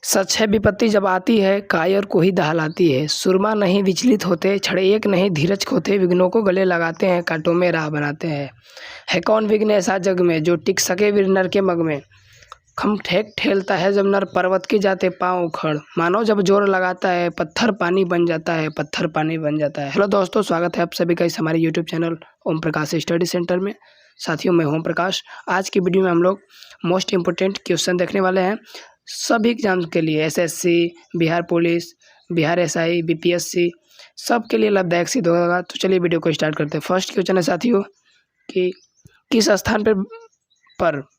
सच है विपत्ति जब आती है, कायर को ही दहलाती है। सुरमा नहीं विचलित होते, छड़े एक नहीं धीरज खोते, विघ्नों को गले लगाते हैं, कांटों में राह बनाते हैं। है कौन विघ्न ऐसा जग में, जो टिक सके वीर नर के मग में। खम ठेक ठेलता है जब नर पर्वत के जाते पाँव उखड़, मानो जब जोर लगाता है पत्थर पानी बन जाता है, पत्थर पानी बन जाता है। हेलो दोस्तों, स्वागत है आप सभी का इस हमारे YouTube channel Om Prakash study centre में। साथियों, मैं ओम प्रकाश। आज की वीडियो में हम लोग मोस्ट इम्पोर्टेंट क्वेश्चन देखने वाले हैं सभी एग्जाम्स के लिए। SSC, Bihar police, Bihar SI, BPSC, सब के लिए लाभदायक सिद्ध होगा। तो चलिए वीडियो को स्टार्ट करते हैं। फर्स्ट क्वेश्चन है साथियों कि किस स्थान पर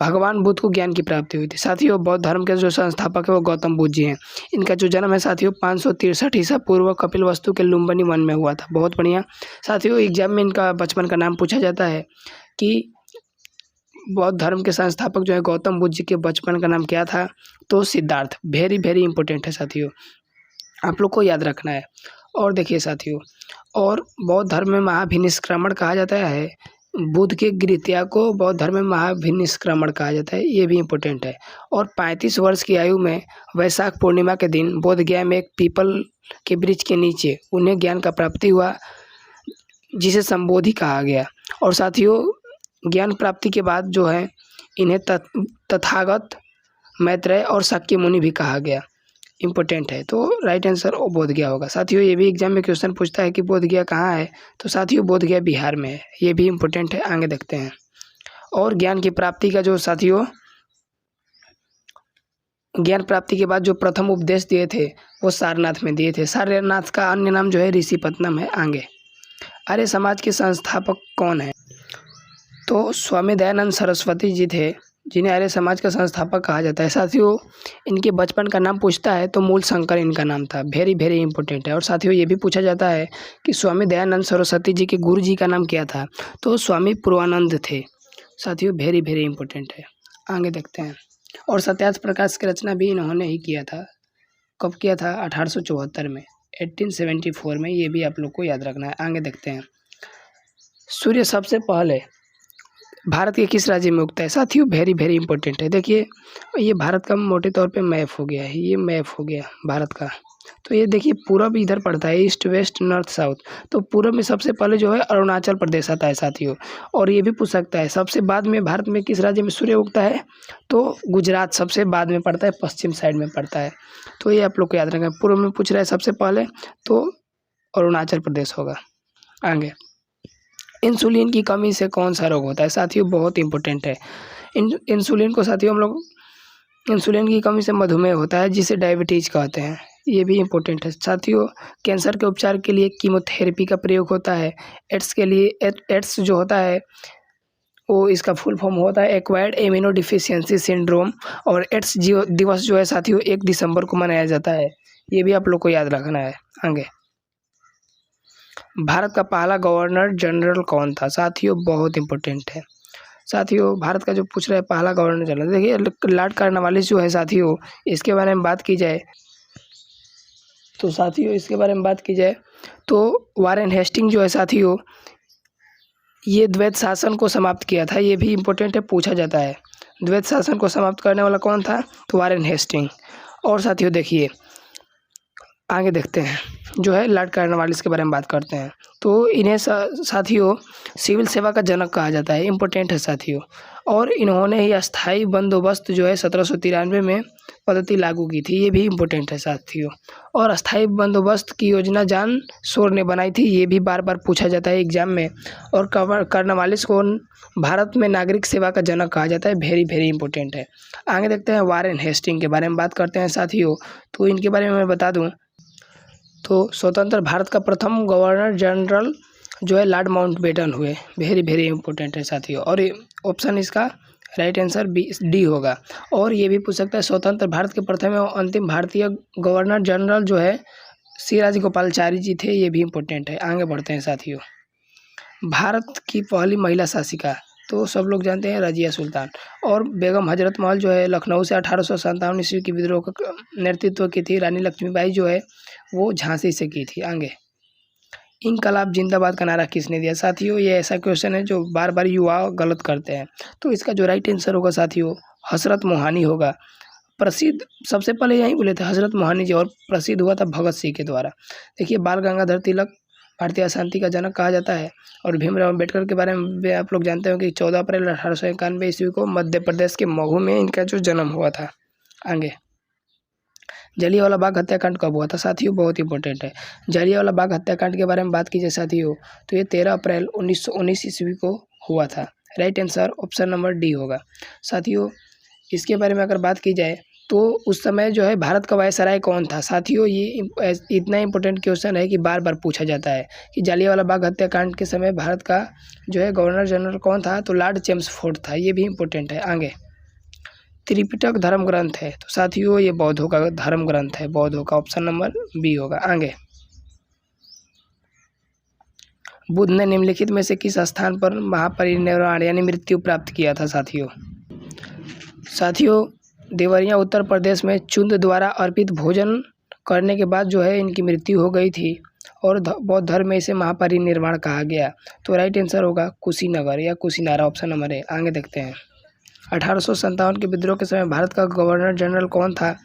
भगवान बुद्ध को ज्ञान की प्राप्ति हुई थी। साथियों, बौद्ध धर्म के जो संस्थापक है वो गौतम बुद्ध जी हैं। इनका जो जन्म है साथियों 563 ईसा पूर्व कपिलवस्तु के लुम्बिनी वन में हुआ था। बहुत बढ़िया। साथियों, एग्जाम में इनका बचपन का नाम पूछा जाता है कि बौद्ध धर्म के संस्थापक जो है गौतम बुद्ध जी के बचपन का नाम क्या था, तो सिद्धार्थ। वेरी वेरी इंपॉर्टेंट है साथियों, आप लोग को याद रखना है। और देखिए साथियों, और बौद्ध धर्म में महाभिनिष्क्रमण कहा जाता है। बुद्ध के गृहत्याग को बौद्ध धर्म में महाभिनिष्क्रमण कहा जाता है, ये भी इम्पोर्टेंट है। और 35 वर्ष की आयु में वैशाख पूर्णिमा के दिन बोध गया में एक पीपल के वृक्ष के नीचे उन्हें ज्ञान का प्राप्ति हुआ, जिसे संबोधि कहा गया। और साथियों, ज्ञान प्राप्ति के बाद जो है इन्हें तथागत, मैत्रेय और शाक्य मुनि भी कहा गया। इम्पोर्टेंट है, तो राइट आंसर बोध गया होगा। साथियों, ये भी एग्जाम में क्वेश्चन पूछता है कि बोध गया कहाँ है, तो साथियों बोध गया बिहार में है। ये भी इम्पोर्टेंट है, आगे देखते हैं। और ज्ञान की प्राप्ति का जो साथियों, ज्ञान प्राप्ति के बाद जो प्रथम उपदेश दिए थे वो सारनाथ में दिए थे। सारनाथ का अन्य नाम जो है ऋषिपत्नम है। आगे, आर्य समाज के संस्थापक कौन है, तो स्वामी दयानंद सरस्वती जी थे, जिन्हें आर्य समाज का संस्थापक कहा जाता है। साथियों, इनके बचपन का नाम पूछता है तो मूल शंकर इनका नाम था। वेरी वेरी इंपॉर्टेंट है। और साथियों, ये भी पूछा जाता है कि स्वामी दयानंद सरस्वती जी के गुरु जी का नाम क्या था, तो स्वामी पूर्वानंद थे। साथियों, वेरी वेरी इंपॉर्टेंट है, आगे देखते हैं। और सत्यार्थ प्रकाश की रचना भी इन्होंने ही किया था। कब किया था, 1874 में, 1874 में। ये भी आप लोग को याद रखना है, आगे देखते हैं। सूर्य सबसे पहले भारत के किस राज्य में उगता है। साथियों, वेरी वेरी इंपॉर्टेंट है। देखिए, ये भारत का मोटे तौर पे मैप हो गया है, ये मैप हो गया भारत का। तो ये देखिए, पूरब इधर पड़ता है, ईस्ट वेस्ट नॉर्थ साउथ। तो पूरब में सबसे पहले जो है अरुणाचल प्रदेश आता है साथियों। और ये भी पूछ सकता है सबसे बाद में भारत में किस राज्य में सूर्य उगता है, तो गुजरात सबसे बाद में पड़ता है, पश्चिम साइड में पड़ता है। तो ये आप लोग को याद रखना है। पूर्व में पूछ रहा है सबसे पहले, तो अरुणाचल प्रदेश होगा। आगे, इंसुलिन की कमी से कौन सा रोग होता है। साथियों, बहुत इंपॉर्टेंट है। इंसुलिन को साथियों हम लोग, इंसुलिन की कमी से मधुमेह होता है, जिसे डायबिटीज कहते हैं। ये भी इम्पोर्टेंट है साथियों। कैंसर के उपचार के लिए कीमोथेरेपी का प्रयोग होता है। एड्स के लिए, एड्स जो होता है वो इसका फुल फॉर्म होता है एक्वायर्ड इम्यूनो डिफिशियंसी सिंड्रोम। और एड्स दिवस जो है साथियों 1 दिसंबर को मनाया जाता है। ये भी आप लोग को याद रखना है। आगे, भारत का पहला गवर्नर जनरल कौन था। साथियों, बहुत इंपॉर्टेंट है। साथियों, भारत का जो पूछ रहा है पहला गवर्नर जनरल, देखिए लॉर्ड कॉर्नवालिस जो है साथियों, इसके बारे में बात की जाए तो साथियों, इसके बारे में बात की जाए तो वारेन हेस्टिंग जो है साथियों, ये द्वैत शासन को समाप्त किया था। ये भी इम्पोर्टेंट है, पूछा जाता है। द्वैत शासन को समाप्त करने वाला कौन था, तो वारेन हेस्टिंग। और साथियों देखिए, आगे देखते हैं, जो है लॉर्ड कॉर्नवालिस के बारे में बात करते हैं। तो इन्हें साथियों सिविल सेवा का जनक कहा जाता है। इम्पोर्टेंट है साथियों। और इन्होंने ही अस्थाई बंदोबस्त जो है 1793 में पद्धति लागू की थी। ये भी इम्पोर्टेंट है साथियों। और अस्थाई बंदोबस्त की योजना जॉन शोर ने बनाई थी। ये भी बार बार पूछा जाता है एग्जाम में। और कॉर्नवालिस को भारत में नागरिक सेवा का जनक कहा जाता है। वेरी वेरी इंपॉर्टेंट है। आगे देखते हैं, वारेन हेस्टिंग के बारे में बात करते हैं साथियों। तो इनके बारे में मैं बता दूँ तो स्वतंत्र भारत का प्रथम गवर्नर जनरल जो है लॉर्ड माउंटबेटन हुए। वेरी वेरी इंपॉर्टेंट है साथियों। और ऑप्शन इसका राइट आंसर डी होगा। और ये भी पूछ सकता है स्वतंत्र भारत के प्रथम एवं अंतिम भारतीय गवर्नर जनरल जो है सी राजगोपालाचारी जी थे। ये भी इम्पोर्टेंट है। आगे बढ़ते हैं साथियों। भारत की पहली महिला शासिका, तो सब लोग जानते हैं रजिया सुल्तान। और बेगम हजरत महल जो है लखनऊ से 1857 ईस्वी की विद्रोह का नेतृत्व की थी। रानी लक्ष्मीबाई जो है वो झांसी से की थी। आगे, इनकलाब जिंदाबाद का नारा किसने दिया। साथियों, ये ऐसा क्वेश्चन है जो बार बार युवा गलत करते हैं। तो इसका जो राइट आंसर होगा साथियों हसरत मोहानी होगा। प्रसिद्ध सबसे पहले यहीं बोले थे हजरत मोहनी जी, और प्रसिद्ध हुआ था भगत सिंह के द्वारा। देखिए बाल गंगाधर तिलक भारतीय अशांति का जनक कहा जाता है। और भीमराव अम्बेडकर के बारे में आप लोग जानते हो कि 14 अप्रैल 1891 ईस्वी को मध्य प्रदेश के मऊ में इनका जो जन्म हुआ था। आगे जलियांवाला बाग हत्याकांड कब हुआ था साथियों, बहुत इंपॉर्टेंट है। जलियांवाला बाग हत्याकांड के बारे में बात की जाए साथियों, तो ये 13 अप्रैल 1919 ईस्वी को हुआ था। Right answer option number D होगा। साथियों इसके बारे में अगर बात की जाए तो उस समय जो है भारत का वायसराय कौन था साथियों, ये इतना इंपॉर्टेंट क्वेश्चन है कि बार बार पूछा जाता है कि जलियांवाला बाग हत्याकांड के समय भारत का जो है गवर्नर जनरल कौन था, तो लॉर्ड चेम्सफोर्ड था। ये भी इंपॉर्टेंट है। आगे त्रिपिटक धर्म ग्रंथ है, तो साथियों ये बौद्धों का धर्म ग्रंथ है, बौद्धों का ऑप्शन नंबर बी होगा। आगे बुद्ध ने निम्नलिखित में से किस स्थान पर महापरिनिर्वाण यानी मृत्यु प्राप्त किया था साथियों देवरिया उत्तर प्रदेश में चुंद द्वारा अर्पित भोजन करने के बाद जो है इनकी मृत्यु हो गई थी, और बौद्ध धर्म में इसे महापरिनिर्वाण कहा गया। तो राइट आंसर होगा कुशीनगर या कुशीनारा, ऑप्शन नंबर ए। आगे देखते हैं 1857 के विद्रोह के समय भारत का गवर्नर जनरल कौन था,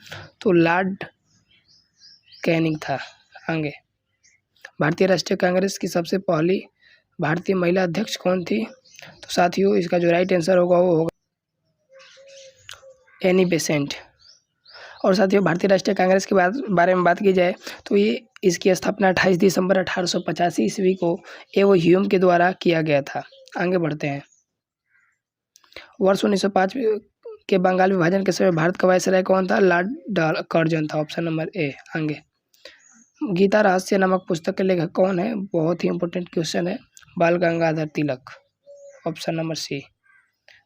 तो लॉर्ड कैनिंग था। आगे भारतीय राष्ट्रीय कांग्रेस की सबसे पहली भारतीय महिला अध्यक्ष कौन थी, तो साथियों इसका जो राइट आंसर होगा वो होगा एनी बेसेंट। और साथियों भारतीय राष्ट्रीय कांग्रेस के बारे में बात की जाए तो ये इसकी स्थापना 28 दिसंबर 1885 ईस्वी को एवो ह्यूम के द्वारा किया गया था। आगे बढ़ते हैं वर्ष 1905 के बंगाल विभाजन के समय भारत का वायसराय कौन था, लॉर्ड कर्जन था, ऑप्शन नंबर ए। आगे गीता रहस्य नामक पुस्तक के लेखक कौन है, बहुत ही इंपॉर्टेंट क्वेश्चन है, बाल Gangadhar Tilak, option number C.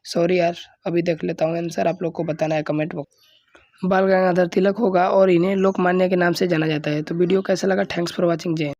Sorry यार अभी देख लेता हूँ आंसर, आप लोग को बताना है कमेंट बॉक्स। बाल गंगाधर तिलक होगा और इन्हें लोकमान्य के नाम से जाना जाता है। तो वीडियो कैसा लगा, थैंक्स फॉर वॉचिंग। जय